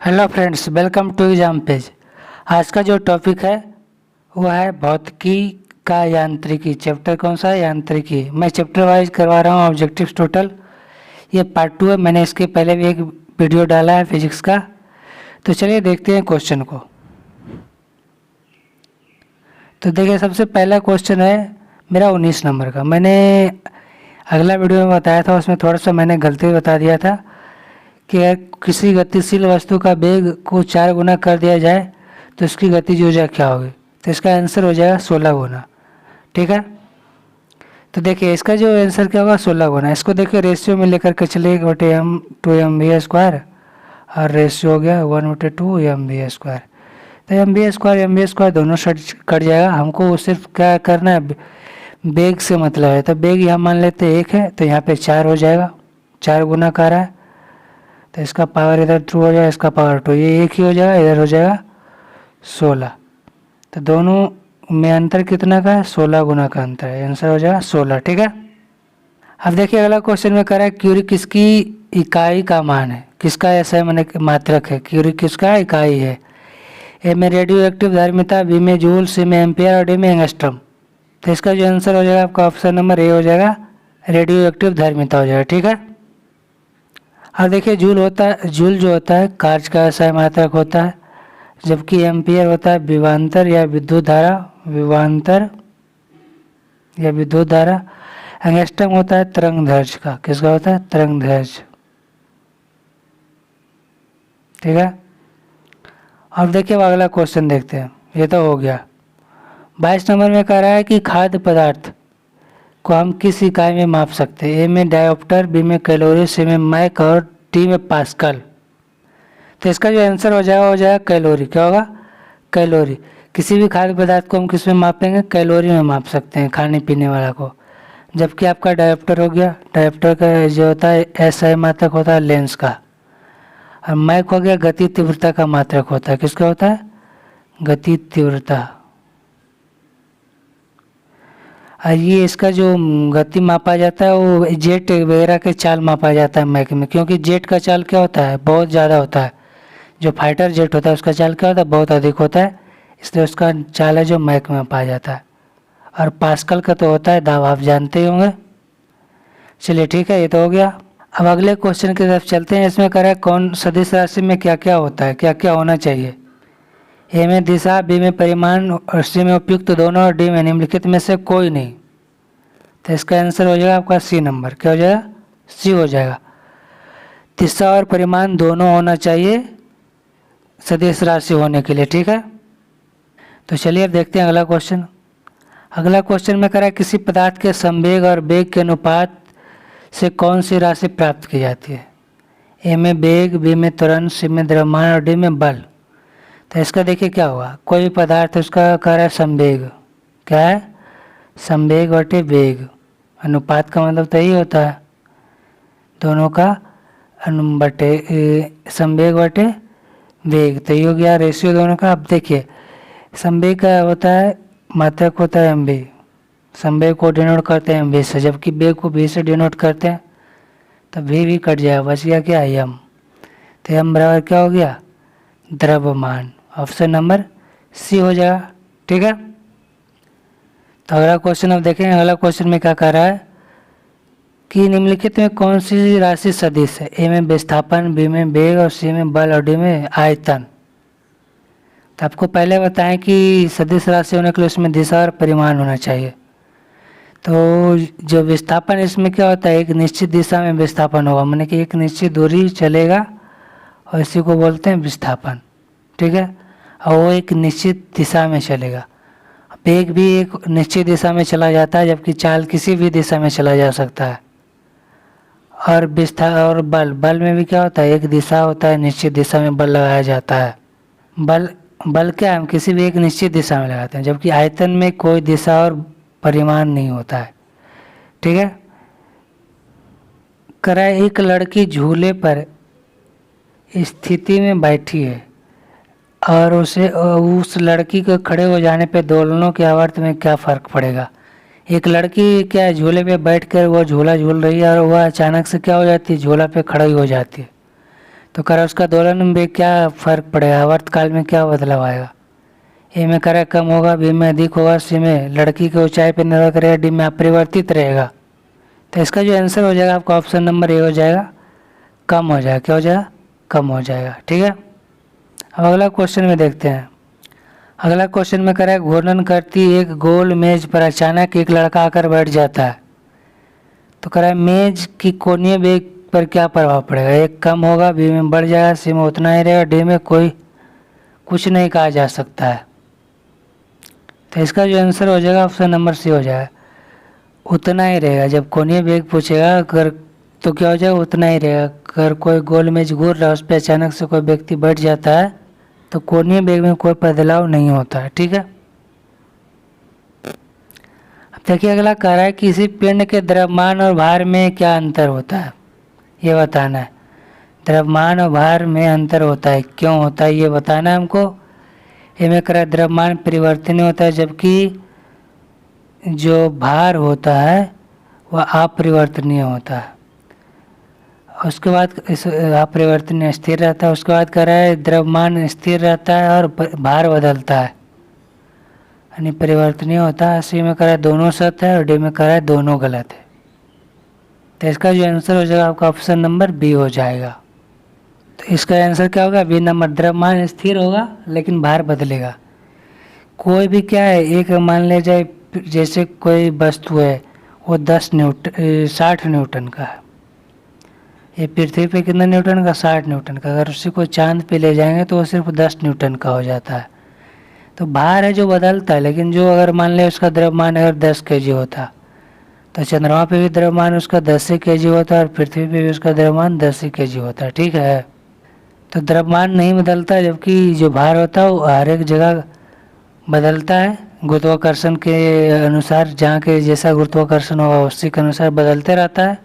Hello friends, welcome to exam page. आज का जो टॉपिक है वो है भौतिकी का यांत्रिकी। चैप्टर कौन सा है? यांत्रिकी। मैं चैप्टर वाइज करवा रहा हूँ ऑब्जेक्टिव्स टोटल। ये पार्ट 2 है। मैंने इसके पहले भी एक वीडियो डाला है फिजिक्स का। तो चलिए देखते हैं क्वेश्चन को। तो देखिए, सबसे पहला क्वेश्चन है मेरा 19 नंबर का। मैंने अगला वीडियो में बताया था, उसमें थोड़ा सा मैंने गलती बता दिया था कि किसी गतिशील वस्तु का वेग को 4 गुना कर दिया जाए तो इसकी गतिज ऊर्जा क्या होगी। तो इसका आंसर हो जाएगा 16 गुना। ठीक है, तो देखिए इसका जो आंसर क्या होगा 16 गुना। इसको देखिए रेशियो में लेकर के चलिए 1/2 mv², और रेशियो हो गया 1/2 mv²। तो mv² दोनों कट जाएगा। हमको सिर्फ क्या करना है, वेग से मतलब है। तो वेग यहाँ मान लेते हैं 1 है, तो यहाँ पे 4 हो जाएगा, 4 गुना कर रहा है। तो इसका पावर इधर 2 हो जाएगा, इसका पावर 2, ये 1 ही हो जाएगा, इधर हो जाएगा 16। तो दोनों में अंतर कितना का है? 16 गुना का अंतर है। आंसर हो जाएगा 16। ठीक है, अब देखिए अगला क्वेश्चन में कह रहा है क्यूरी किसकी इकाई का मान है। किसका ऐसा मैंने मात्रक है? क्यूरी किसका इकाई है? ए में रेडियो एक्टिव धारिता, बी में जूल, सी में एम्पियर और डी में एंगस्ट्रॉम। तो इसका जो आंसर हो जाएगा आपका ऑप्शन नंबर ए हो जाएगा, रेडियो एक्टिव धारिता हो जाएगा। ठीक है, अब देखिए जूल होता है, जूल जो होता है कार्य का ऐसा मात्रक होता है, जबकि एम्पियर होता है विभवांतर या विद्युत धारा, विभवांतर या विद्युत धारा। एंगस्ट्रॉम होता है तरंग दैर्ध्य का। किसका होता है? तरंग दैर्ध्य। ठीक है, अब देखिए अगला क्वेश्चन देखते हैं। ये तो हो गया। 22 नंबर में कह रहा है कि खाद्य पदार्थ को हम किस इकाई में माप सकते हैं। ए में डायोप्टर, बी में कैलोरी, सी में मैक और डी में पास्कल। तो इसका जो आंसर हो जाएगा कैलोरी। क्या होगा? कैलोरी। किसी भी खाद्य पदार्थ को हम किस में मापेंगे? कैलोरी में माप सकते हैं, खाने पीने वाला को। जबकि आपका डायोप्टर हो गया, डायोप्टर का जो होता है एसआई मात्रक होता है लेंस का। और मैक हो गया गति तीव्रता का मात्रक होता है। किसका होता है? गति तीव्रता। और ये इसका जो गति मापा जाता है वो जेट वगैरह के चाल मापा जाता है मैक में, क्योंकि जेट का चाल क्या होता है? बहुत ज़्यादा होता है। जो फाइटर जेट होता है उसका चाल क्या होता है? बहुत अधिक होता है, इसलिए उसका चाल है जो मैक में पाया जाता है। और पास्कल का तो होता है दाब, आप जानते ही होंगे। चलिए ठीक है, ये तो हो गया। अब अगले क्वेश्चन की तरफ चलते हैं। इसमें कह रहा है कौन सदिश राशि में क्या क्या होता है, क्या क्या होना चाहिए। ए में दिशा, बी में परिमाण और सी में उपयुक्त दोनों और डी में निम्नलिखित में से कोई नहीं। तो इसका आंसर हो जाएगा आपका सी नंबर। क्या हो जाएगा? सी हो जाएगा। दिशा और परिमाण दोनों होना चाहिए सदिश राशि होने के लिए। ठीक है, तो चलिए अब देखते हैं अगला क्वेश्चन। अगला क्वेश्चन में कह रहा है किसी पदार्थ के संवेग और वेग के अनुपात से कौन सी राशि प्राप्त की जाती है। ए में वेग, बी में त्वरण, सी में द्रव्यमान और डी में बल। तो इसका देखिए क्या हुआ, कोई पदार्थ उसका कह रहा है संवेग। क्या है? संवेग बटे वेग। अनुपात का मतलब तो यही होता है दोनों का संवेग बटे वेग। तो ये हो गया रेशियो दोनों का। अब देखिए संवेग का होता है मात्रक होता है एम बी। संवेग को डिनोट करते हैं एम बी से, जबकि वेग को बी से डिनोट करते हैं। तो वी भी कट जाएगा, बच गया क्या? एम। तो एम बराबर क्या हो गया? द्रव्यमान। ऑप्शन नंबर सी हो जाएगा। ठीक है, तो अगला क्वेश्चन अब देखेंगे। अगला क्वेश्चन में क्या कह रहा है कि निम्नलिखित में कौन सी राशि सदिश है। ए में विस्थापन, बी में वेग और सी में बल और डी में आयतन। तो आपको पहले बताएं कि सदिश राशि होने के लिए उसमें दिशा और परिमाण होना चाहिए। तो जो विस्थापन, इसमें क्या होता है? एक निश्चित दिशा में विस्थापन होगा, माने कि एक निश्चित दूरी चलेगा और इसी को बोलते हैं विस्थापन। ठीक है, और वो एक निश्चित दिशा में चलेगा। वेग भी एक निश्चित दिशा में चला जाता है, जबकि चाल किसी भी दिशा में चला जा सकता है। और बल में भी क्या होता है? एक दिशा होता है, निश्चित दिशा में बल लगाया जाता है। बल क्या है? हम किसी भी एक निश्चित दिशा में लगाते हैं, जबकि आयतन में कोई दिशा और परिमाण नहीं होता है। ठीक है, करा एक लड़की झूले पर स्थिति में बैठी है और उस लड़की के खड़े हो जाने पे दोलनों के आवर्त में क्या फ़र्क पड़ेगा। एक लड़की क्या है, झूले पे बैठ कर वो झूला झूल रही है और वह अचानक से क्या हो जाती है? झूला पे खड़ी हो जाती है। तो करा उसका दोलन में क्या फर्क पड़ेगा, आवर्तकाल में क्या बदलाव आएगा। ए में करा कम होगा, बी में अधिक होगा, सी में लड़की की ऊंचाई पर निर्भर करेगा, डी में अपरिवर्तित रहेगा। तो इसका जो आंसर हो जाएगा आपका ऑप्शन नंबर ए हो जाएगा, कम हो जाएगा। क्या हो जाएगा, कम हो जाएगा। ठीक है, अब अगला क्वेश्चन में देखते हैं। अगला क्वेश्चन में करा घूर्णन करती एक गोल मेज पर अचानक एक लड़का आकर बैठ जाता है। तो करा मेज की कोणीय वेग पर क्या प्रभाव पड़ेगा, एक कम होगा, बी में बढ़ जाएगा, सी में उतना ही रहेगा, डी में कोई कुछ नहीं कहा जा सकता है। तो इसका जो आंसर हो जाएगा ऑप्शन नंबर सी हो जाएगा, उतना ही रहेगा। जब कोणीय वेग पूछेगा अगर तो क्या हो जाएगा, उतना ही रहेगा। अगर कोई गोल मेज घूर रहा है उस पर अचानक से कोई व्यक्ति बैठ जाता है तो कोणीय वेग में कोई बदलाव नहीं होता है। ठीक है, अब देखिए अगला कह रहा है किसी पिंड के द्रव्यमान और भार में क्या अंतर होता है, ये बताना है। द्रव्यमान और भार में अंतर होता है, क्यों होता है ये बताना है हमको। इनमें करा द्रव्यमान परिवर्तनीय होता है जबकि जो भार होता है वह अपरिवर्तनीय होता है। उसके बाद इस अपरिवर्तनीय स्थिर रहता है। उसके बाद कह रहा है द्रव्यमान स्थिर रहता है और भार बदलता है, यानी परिवर्तनीय होता है। सी में कह रहा है दोनों सत्य है और डी में कह रहा है दोनों गलत है। तो इसका जो आंसर हो जाएगा आपका ऑप्शन नंबर बी हो जाएगा। तो इसका आंसर क्या होगा, बी नंबर। द्रव्यमान स्थिर होगा लेकिन भार बदलेगा। कोई भी क्या है, एक मान ले जाए जैसे कोई वस्तु है वो 60 न्यूटन का है, ये पृथ्वी पे कितना न्यूटन का, 60 न्यूटन का। अगर उसी को चांद पे ले जाएंगे तो वो सिर्फ 10 न्यूटन का हो जाता है। तो भार है जो बदलता है, लेकिन जो अगर मान ले उसका द्रव्यमान अगर 10 केजी होता तो चंद्रमा पे भी द्रव्यमान उसका 10 ही केजी होता है और पृथ्वी पे भी उसका द्रव्यमान 10 ही केजी होता है। ठीक है, तो द्रव्यमान नहीं बदलता जबकि जो भार होता है वो हर एक जगह बदलता है गुरुत्वाकर्षण के अनुसार। जहाँ के जैसा गुरुत्वाकर्षण होगा उसी के अनुसार बदलते रहता है।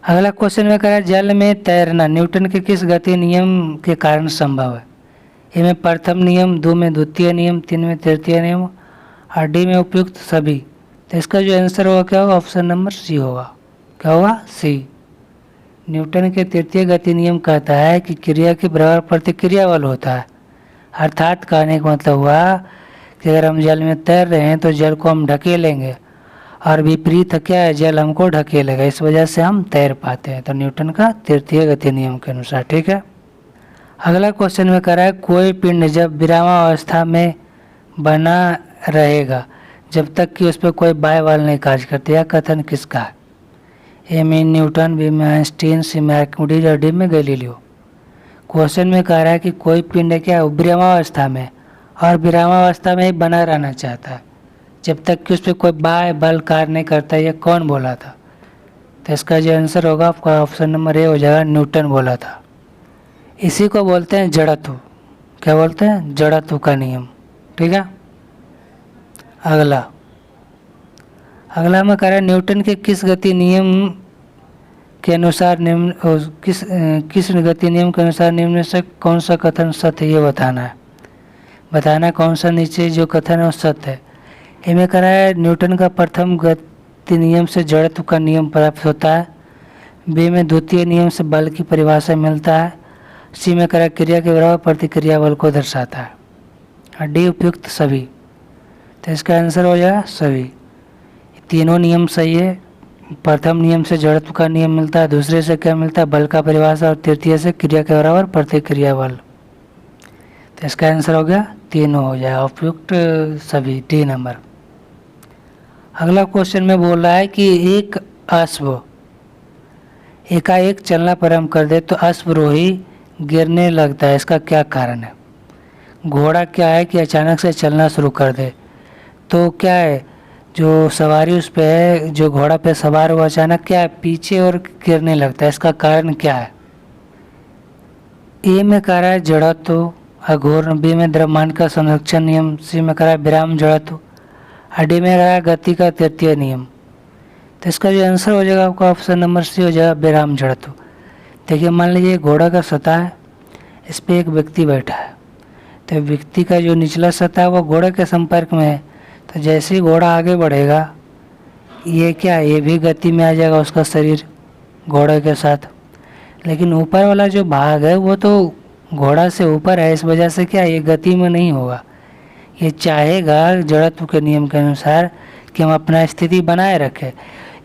अगला क्वेश्चन में कह रहा है जल में तैरना न्यूटन के किस गति नियम के कारण संभव है। ए में प्रथम नियम, दो में द्वितीय नियम, तीन में तृतीय नियम और डी में उपयुक्त सभी। तो इसका जो आंसर होगा क्या होगा, ऑप्शन नंबर सी होगा। क्या होगा, सी। न्यूटन के तृतीय गति नियम कहता है कि क्रिया के बराबर प्रतिक्रिया बल होता है। अर्थात कहने का मतलब हुआ कि अगर हम जल में तैर रहे हैं तो जल को हम ढकेलेंगे और विपरीत क्या है, जल हमको ढकेलेगा, इस वजह से हम तैर पाते हैं। तो न्यूटन का तृतीय गति नियम के अनुसार। ठीक है, अगला क्वेश्चन में कह रहा है कोई पिंड जब विरामावस्था में बना रहेगा जब तक कि उस पर कोई बाह्य बल नहीं कार्य करते, यह कथन किसका है। ए में न्यूटन, बी में आइंस्टीन, सी में आर्किमिडीज और डी में गैलीलियो। क्वेश्चन में कह रहा है कि कोई पिंड क्या है विरामावस्था में और विरामावस्था में ही बना रहना चाहता है जब तक कि उस पर कोई बाह्य बल कार्य नहीं करता। ये कौन बोला था, तो इसका जो आंसर होगा आपका ऑप्शन नंबर ए हो जाएगा, न्यूटन बोला था। इसी को बोलते हैं जड़त्व। क्या बोलते हैं, जड़त्व का नियम। ठीक है, अगला में कह रहा है न्यूटन के किस गति नियम के अनुसार निम्न किस गति नियम के अनुसार निम्न से कौन सा कथन सत्य है, ये बताना कौन सा नीचे जो कथन है वो सत्य है। इनमें कह रहा है न्यूटन का प्रथम गति नियम से जड़त्व का नियम प्राप्त होता है, बी में द्वितीय नियम से बल की परिभाषा मिलता है, सी में कह रहा है क्रिया के बराबर प्रतिक्रिया बल को दर्शाता है और डी उपयुक्त सभी। तो इसका आंसर हो जाएगा सभी। तीनों नियम सही है। प्रथम नियम से जड़त्व का नियम मिलता है, दूसरे से क्या मिलता है, बल का परिभाषा, और तृतीय से क्रिया के बराबर प्रतिक्रिया बल। तो इसका आंसर हो गया तीनों हो जाएगा, उपयुक्त सभी, डी नंबर। अगला क्वेश्चन में बोल रहा है कि एक अश्व एकाएक चलना प्रारंभ कर दे तो अश्वरोही गिरने लगता है, इसका क्या कारण है। घोड़ा क्या है कि अचानक से चलना शुरू कर दे, तो क्या है जो सवारी उस पे है, जो घोड़ा पे सवार हुआ अचानक क्या है पीछे और गिरने लगता है, इसका कारण क्या है। ए में कह रहा है जड़त्व अघूर्ण, बी में द्रव्यमान का संरक्षण नियम, सी में कह रहा है विराम जड़त्व और डी में कह रहा है गति का तृतीय नियम। तो इसका जो आंसर हो जाएगा आपका ऑप्शन नंबर सी हो जाएगा, विराम जड़त्व। देखिए मान लीजिए घोड़ा का सतह है, इस पर एक व्यक्ति बैठा है, तो व्यक्ति का जो निचला सतह है वो घोड़े के संपर्क में है, तो जैसे ही घोड़ा आगे बढ़ेगा ये क्या, ये भी गति में आ जाएगा उसका शरीर घोड़े के साथ। लेकिन ऊपर वाला जो भाग है वो तो घोड़ा से ऊपर है, इस वजह से क्या ये गति में नहीं होगा। ये चाहेगा जड़त्व के नियम के अनुसार कि हम अपना स्थिति बनाए रखें,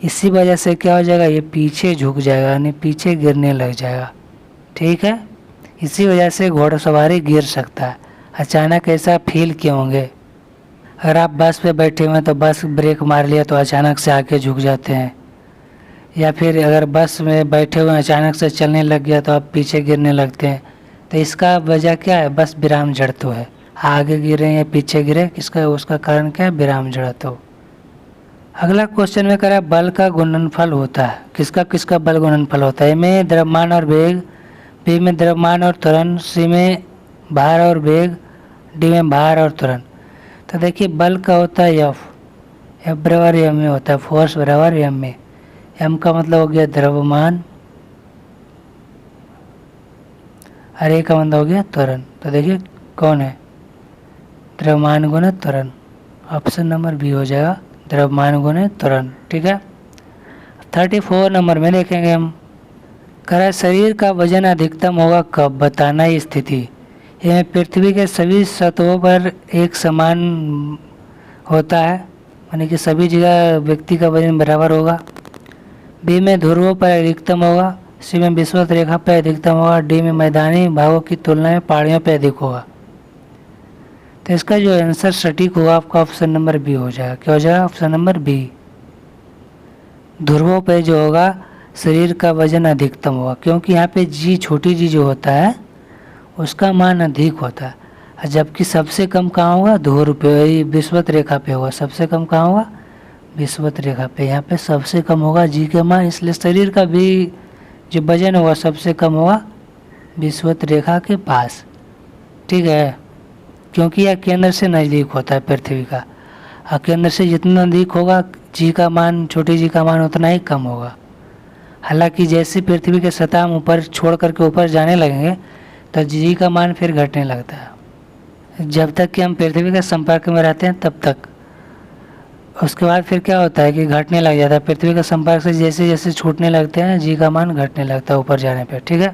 इसी वजह से क्या हो जाएगा, ये पीछे झुक जाएगा, यानी पीछे गिरने लग जाएगा। ठीक है, इसी वजह से घोड़सवारी गिर सकता है। अचानक ऐसा फील किए होंगे, अगर आप बस पे बैठे हुए हैं तो बस ब्रेक मार लिया तो अचानक से आके झुक जाते हैं, या फिर अगर बस में बैठे हुए अचानक से चलने लग गया तो आप पीछे गिरने लगते हैं। तो इसका वजह क्या है, बस विराम जड़त्व है। आगे गिरे या पीछे गिरे, किसका उसका कारण क्या है, विराम जड़त्व। अगला क्वेश्चन में करा बल का गुणनफल होता है, किसका किसका बल गुणनफल होता है। ए में द्रव्यमान और वेग, बी में द्रव्यमान और त्वरण, सी में भार और वेग, डी में भार और त्वरण। तो देखिए बल का होता है एफ बराबर एम में होता है, फोर्स बराबर एम में। एम का मतलब हो गया द्रव्यमान और ए का मतलब हो गया त्वरण। तो देखिए कौन है, द्रव्यमान गुणा त्वरण। ऑप्शन नंबर बी हो जाएगा, द्रव्यमान गुणा त्वरण। ठीक है, 34 नंबर में देखेंगे हम, करा शरीर का वजन अधिकतम होगा कब, बताना ही स्थिति। यह पृथ्वी के सभी सतहों पर एक समान होता है, यानी कि सभी जगह व्यक्ति का वजन बराबर होगा। बी में ध्रुवों पर अधिकतम होगा, सी में विषुवत रेखा पर अधिकतम होगा, डी में मैदानी भागों की तुलना में पहाड़ियों पर अधिक होगा। तो इसका जो आंसर सटीक होगा आपका ऑप्शन नंबर बी हो जाएगा। क्या हो जाएगा, ऑप्शन नंबर बी। ध्रुवों पर जो होगा शरीर का वजन अधिकतम होगा, क्योंकि यहाँ पे जी छोटी जी जो होता है उसका मान अधिक होता है, और जबकि सबसे कम कहाँ होगा, ध्रुव पे, विषुवत रेखा पे होगा। सबसे कम कहाँ होगा, विषुवत रेखा पे। यहाँ पे सबसे कम होगा जी का मान, इसलिए शरीर का भी जो वजन होगा सबसे कम होगा विषुवत रेखा के पास। ठीक है, क्योंकि यह केंद्र से नज़दीक होता है पृथ्वी का, और केंद्र से जितना नज़दीक होगा जी का मान, छोटी जी का मान उतना ही कम होगा। हालांकि जैसे पृथ्वी के सतह हम ऊपर छोड़ करके ऊपर जाने लगेंगे तो जी का मान फिर घटने लगता है। जब तक कि हम पृथ्वी के संपर्क में रहते हैं तब तक, उसके बाद फिर क्या होता है कि घटने लग जाता है। पृथ्वी के संपर्क से जैसे जैसे छूटने लगते हैं जी का मान घटने लगता है ऊपर जाने पर। ठीक है,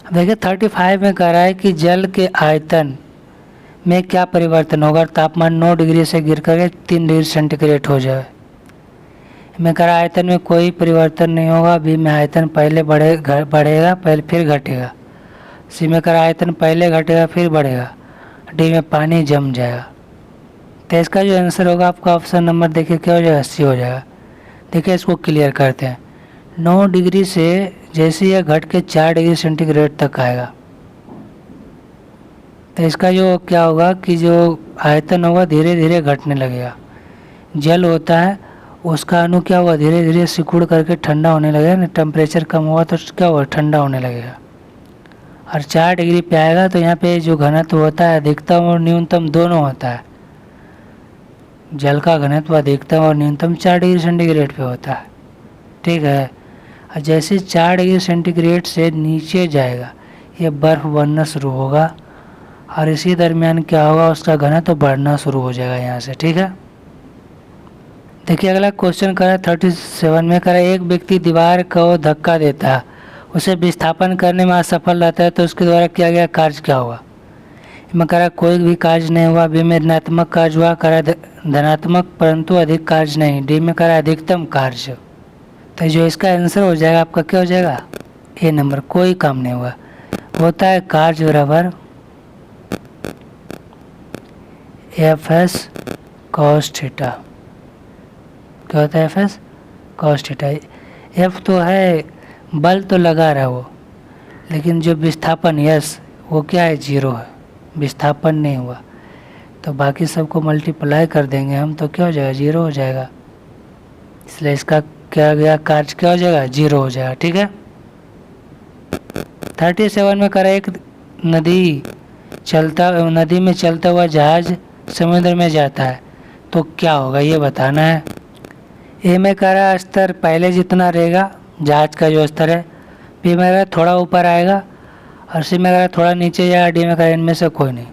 अब देखिए 35 में कह रहा है कि जल के आयतन में क्या परिवर्तन होगा, तापमान 9 डिग्री से गिर कर 3 डिग्री सेंटीग्रेड हो जाए। में कह रहा आयतन में कोई परिवर्तन नहीं होगा, बी में आयतन पहले बढ़ेगा पहले फिर घटेगा, सी में कह रहा आयतन पहले घटेगा फिर बढ़ेगा, डी में पानी जम जाएगा। तो इसका जो आंसर होगा आपका ऑप्शन नंबर देखिए क्या हो जाएगा, सी हो जाएगा। देखिए इसको क्लियर करते हैं। 9 डिग्री से जैसे यह घट के 4 डिग्री सेंटीग्रेड तक आएगा, तो इसका जो क्या होगा कि जो आयतन होगा धीरे धीरे घटने लगेगा। जल होता है उसका अणु क्या होगा, धीरे धीरे सिकुड़ करके ठंडा होने लगेगा ना, टेम्परेचर कम होगा तो क्या होगा, ठंडा होने लगेगा। और 4 डिग्री पे आएगा तो यहाँ पे जो घनत्व होता है अधिकतम और न्यूनतम दोनों होता है। जल का घनत्व अधिकतम और न्यूनतम 4 डिग्री सेंटीग्रेड पे होता है। ठीक है, और जैसे 4 डिग्री सेंटीग्रेड से नीचे जाएगा ये बर्फ़ बनना शुरू होगा, और इसी दरमियान क्या होगा, उसका घनत्व बढ़ना शुरू हो जाएगा यहाँ से। ठीक है, देखिए अगला क्वेश्चन करा 37 में करा एक व्यक्ति दीवार को धक्का देता है, उसे विस्थापन करने में असफल रहता है तो उसके द्वारा किया गया कार्य क्या होगा। में करा कोई भी कार्य नहीं हुआ, बी में ऋणात्मक कार्य हुआ, करा धनात्मक परंतु अधिक कार्य नहीं, डी में करा अधिकतम कार्य। तो जो इसका आंसर हो जाएगा आपका क्या हो जाएगा, ए नंबर, कोई काम नहीं हुआ। होता है कार्य बराबर एफ एस कॉस थीटा। क्या होता है F S cos theta. F तो है बल तो लगा रहा वो, लेकिन जो विस्थापन यस वो क्या है, 0 है, विस्थापन नहीं हुआ। तो बाकी सबको मल्टीप्लाई कर देंगे हम तो क्या हो जाएगा, 0 हो जाएगा। इसलिए इसका क्या गया कार्य क्या हो जाएगा, 0 हो जाएगा। ठीक है, 37 में करा एक नदी में चलता हुआ जहाज समुद्र में जाता है तो क्या होगा ये बताना है। ए में करा स्तर पहले जितना रहेगा जहाज का जो स्तर है, बी में करा थोड़ा ऊपर आएगा, और सी में करा थोड़ा नीचे जाएगा, डी में करा इनमें से कोई नहीं।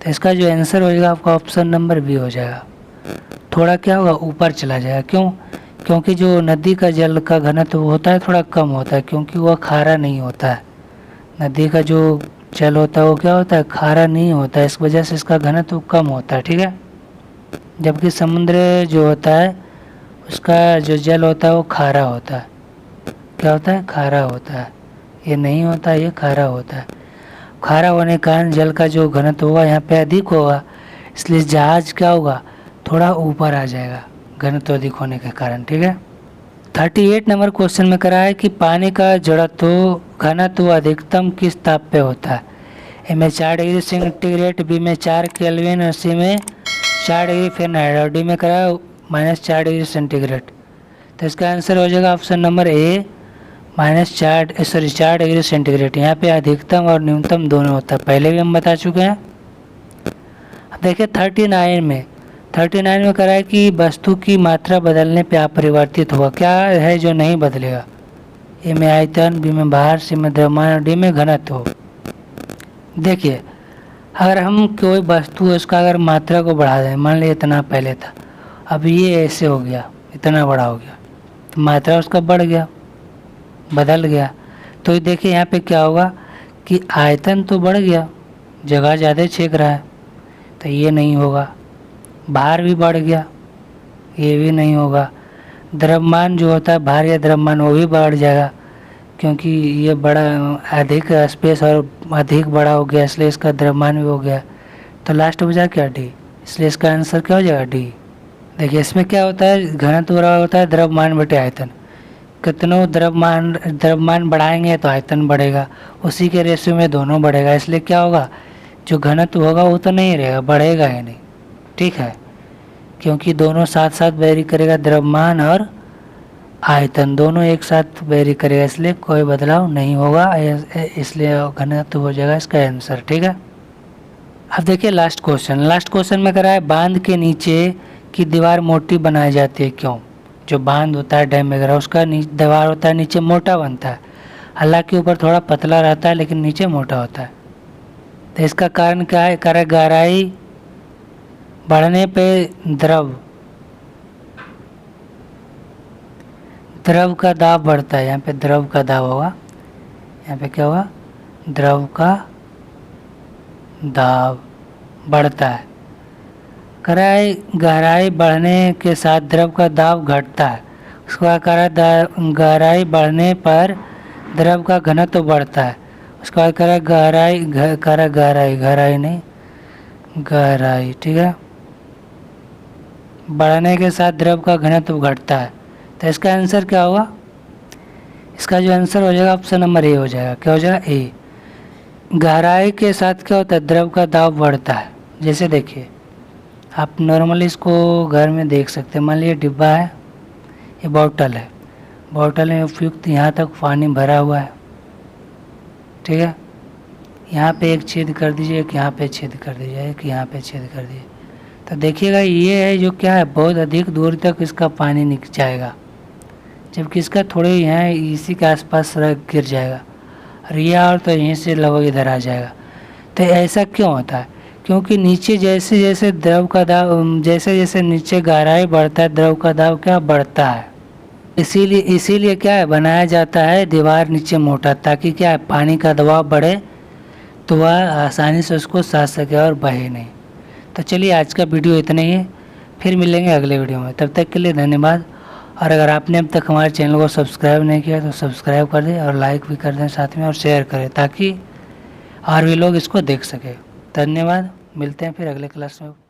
तो इसका जो आंसर हो जाएगा आपका ऑप्शन नंबर बी हो जाएगा। थोड़ा क्या होगा, ऊपर चला जाएगा। क्यों, क्योंकि जो नदी का जल का घनत्व होता है थोड़ा कम होता है, क्योंकि वह खारा नहीं होता है। नदी का जो जल होता है वो क्या होता है, खारा नहीं होता है, इस वजह से इसका घनत्व कम होता है, ठीक है। जबकि समुद्र जो होता है उसका जो जल होता है वो खारा होता है। क्या होता है, खारा होता है। ये नहीं होता, ये खारा होता है। खारा होने के कारण जल का जो घनत्व होगा यहाँ पे अधिक होगा, इसलिए जहाज क्या होगा, थोड़ा ऊपर आ जाएगा घनत्व अधिक होने के कारण, ठीक है। 38 नंबर क्वेश्चन में करा है कि पानी का जड़त्व घनत्व अधिकतम किस ताप पे होता है। ए में 4 डिग्री सेंटीग्रेड, बी में 4 केल्विन और सी में 4 डिग्री फ़ारेनहाइट और डी में करा -4 डिग्री सेंटीग्रेड। तो इसका आंसर हो जाएगा option number A -4 degree centigrade. यहाँ पे अधिकतम और न्यूनतम दोनों होता है, पहले भी हम बता चुके हैं। अब देखिए 39 में करा है कि वस्तु की मात्रा बदलने पे अपरिवर्तित हुआ। क्या है जो नहीं बदलेगा। ए में आयतन, बी में भार, सी में द्रव्यमान और डी में घनत्व। देखिए अगर हम कोई वस्तु है उसका अगर मात्रा को बढ़ा दें, मान लीजिए इतना पहले था, अब ये ऐसे हो गया, इतना बड़ा हो गया, तो मात्रा उसका बढ़ गया, बदल गया। तो देखिए यहाँ पे क्या होगा कि आयतन तो बढ़ गया, जगह ज़्यादा छेक रहा है, तो ये नहीं होगा। भार भी बढ़ गया, ये भी नहीं होगा। द्रव्यमान जो होता है, भार या द्रव्यमान, वो भी बढ़ जाएगा, क्योंकि ये बड़ा अधिक स्पेस और अधिक बड़ा हो गया, इसलिए इसका द्रव्यमान भी हो गया। तो लास्ट बचा क्या, डी। इसलिए इसका आंसर क्या हो जाएगा, डी। देखिए इसमें क्या होता है, घनत्व बराबर होता है द्रव्यमान बटे आयतन। कितनों द्रव्यमान बढ़ाएंगे तो आयतन बढ़ेगा, उसी के रेशियो में दोनों बढ़ेगा, इसलिए क्या होगा, जो घनत्व होगा वो तो नहीं रहेगा, बढ़ेगा ही नहीं, ठीक है। क्योंकि दोनों साथ साथ वेरी करेगा, द्रव्यमान और आयतन दोनों एक साथ वेरी करेगा, इसलिए कोई बदलाव नहीं होगा, इसलिए घनत्व हो जाएगा इसका आंसर, ठीक है। अब देखिए लास्ट क्वेश्चन में करा है बांध के नीचे की दीवार मोटी बनाई जाती है, क्यों। जो बांध होता है डैम वगैरह, उसका दीवार होता है नीचे मोटा बनता है, हालांकि ऊपर थोड़ा पतला रहता है लेकिन नीचे मोटा होता है। तो इसका कारण क्या है, कारण गहराई बढ़ने पे द्रव का दाब बढ़ता है। यहाँ पे द्रव का दाब होगा, यहाँ पे क्या होगा, द्रव का दाब बढ़ता है। गहराई बढ़ने के साथ द्रव का दाब घटता है, उसका कारण गहराई बढ़ने पर द्रव का घनत्व बढ़ता है। उसका बाद गहराई, ठीक है, बढ़ने के साथ द्रव का घनत्व घटता है। तो इसका आंसर क्या होगा, इसका जो आंसर हो जाएगा ऑप्शन नंबर ए हो जाएगा। क्या हो जाएगा, ए। गहराई के साथ क्या होता है, द्रव का दाब बढ़ता है। जैसे देखिए आप नॉर्मली इसको घर में देख सकते हैं, मान लीजिए डिब्बा है, ये बोतल है, बोतल में उपयुक्त यहाँ तक पानी भरा हुआ है, ठीक है। यहाँ पे एक छेद कर दीजिए, एक यहाँ पे छेद कर दीजिए, एक यहाँ पे छेद कर दीजिए, तो देखिएगा ये है जो क्या है, बहुत अधिक दूर तक इसका पानी निकल जाएगा, जबकि इसका थोड़े यहाँ इसी के आसपास गिर जाएगा, और यह और तो यहीं से लगभग इधर आ जाएगा। तो ऐसा क्यों होता है, क्योंकि नीचे जैसे जैसे द्रव का दाब, जैसे जैसे नीचे गहराई बढ़ता है, द्रव का दाब क्या बढ़ता है। इसीलिए क्या है, बनाया जाता है दीवार नीचे मोटा, ताकि क्या है, पानी का दबाव बढ़े तो वह आसानी से उसको साथ सके और बहे नहीं। तो चलिए आज का वीडियो इतना ही है, फिर मिलेंगे अगले वीडियो में, तब तक के लिए धन्यवाद। और अगर आपने अब तक हमारे चैनल को सब्सक्राइब नहीं किया तो सब्सक्राइब कर दें और लाइक भी कर दें साथ में, और शेयर करें ताकि और भी लोग इसको देख सकें। धन्यवाद, मिलते हैं फिर अगले क्लास में।